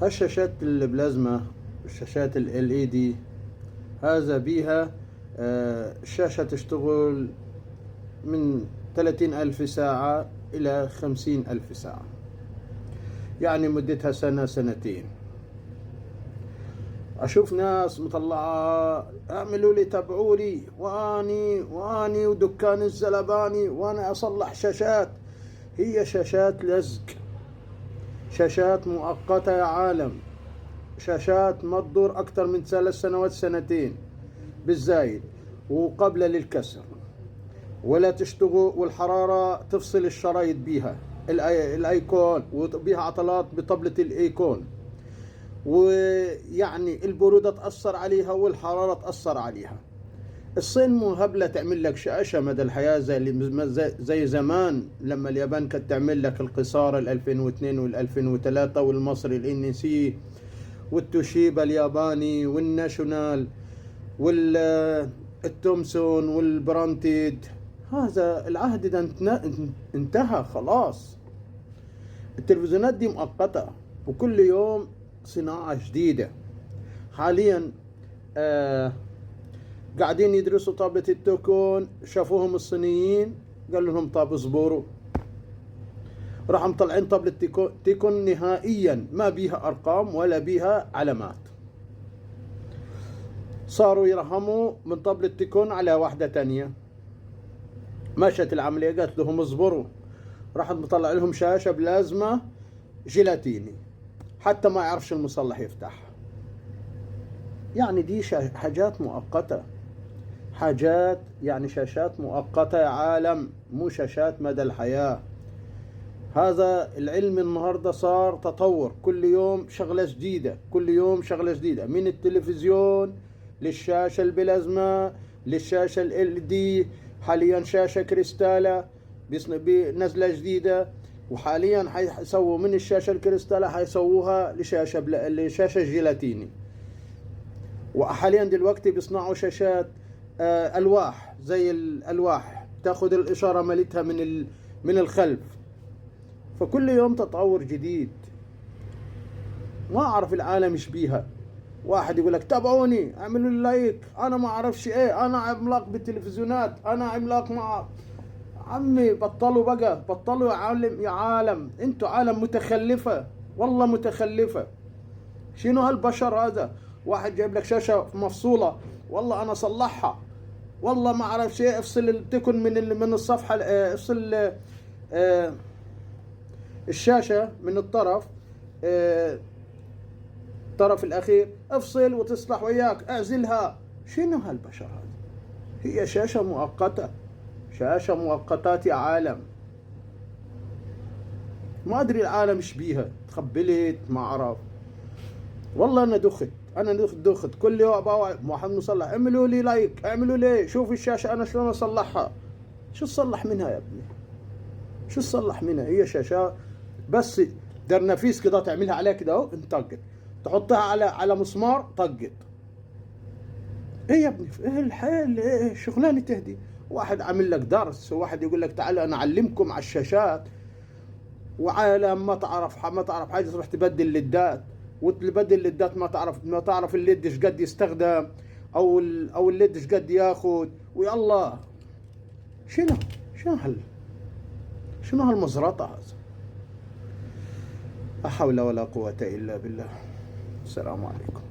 هالشاشات البلازما، الشاشات ال LED، هذا بيها الشاشة تشتغل من 30,000 ساعة إلى 50,000 ساعة، يعني مدتها سنة سنتين. أشوف ناس مطلعة اعملوا لي تابعوا لي، واني ودكان الزلباني وانا اصلح شاشات. هي شاشات لزق، شاشات مؤقتة يا عالم، شاشات ما تدور اكثر من 3 سنوات سنتين بالزايد، وقابلة للكسر ولا تشتغل، والحرارة تفصل الشرايط بيها، الايكون وبيها عطلات بطبلة الايكون، ويعني البرودة تأثر عليها والحرارة تأثر عليها. الصين مو هبلة تعمل لك شاشة مدى الحياة زي زمان لما اليابان كانت تعمل لك القصار 2002 وال2003 والمصري الانسي والتوشيبا الياباني والناشونال والتومسون والبرانتيد. هذا العهد ده انتهى خلاص. التلفزيونات دي مؤقتة، وكل يوم صناعة جديدة. حاليا قاعدين يدرسوا طابة التيكون، شافوهم الصينيين قالوا لهم طب اصبروا، راحوا مطلعين طابة تيكون نهائيا ما بيها ارقام ولا بيها علامات. صاروا يرهموا من طابة تيكون على واحدة تانية. مشت العملية، قالت لهم اصبروا، راحت مطلع لهم شاشة بلازما جيلاتيني حتى ما يعرفش المصلح يفتحها. يعني دي حاجات مؤقتة، حاجات يعني شاشات مؤقتة يا عالم، مو شاشات مدى الحياة. هذا العلم النهاردة صار تطور، كل يوم شغلة جديدة، كل يوم شغلة جديدة، من التلفزيون للشاشة البلازما للشاشة ال LED. حاليا شاشة كريستالة بنزلة جديدة، وحاليا حيسووا من الشاشة الكريستالة حيسووها لشاشة جيلاتيني. وحاليا دلوقتي بيصنعوا شاشات ألواح، زي الألواح تاخذ الإشارة مالتها من الخلف. فكل يوم تطور جديد، ما أعرف العالم إيش بيها. واحد يقول لك تابعوني اعملوا لي لايك، أنا ما أعرفش إيه، أنا عملاق بالتلفزيونات، أنا عملاق مع عمي. بطلوا بقى، بطلوا يا عالم، انتوا عالم متخلفة، والله متخلفة. شنو هالبشر هذا؟ واحد جايب لك شاشة مفصولة، والله انا صلحها، والله ما اعرف شيء، افصل التكن من الصفحة، افصل الشاشة من الطرف، الطرف الاخير افصل وتصلح وياك، اعزلها. شنو هالبشر هذا؟ هي شاشة مؤقتة، شاشة مؤقتات يا عالم. ما ادري العالم ايش بيها، تخبلت ما اعرف. والله انا دخت كل يوم محمد مصلح اعملوا لي لايك، اعملوا لي، شوفوا الشاشه انا شلون اصلحها. شو تصلح منها يا ابني؟ شو تصلح منها؟ هي شاشه بس درنفيس كده تعملها عليها كده اهو انطقت، تحطها على مسمار طقت. ايه يا ابني؟ ايه الحيل؟ ايه شغلانه تهدي؟ واحد عامل لك درس، وواحد يقول لك تعالوا انا اعلمكم على الشاشات، وعالم ما تعرف حاجه تروح تبدل ليدات، وتبدل ليدات ما تعرف الليد ايش قد يستخدم، او الليد ايش قد ياخذ، ويلا. شنو شنو هال شنو هالمزرطه هذا؟ لا حول ولا قوه الا بالله. السلام عليكم.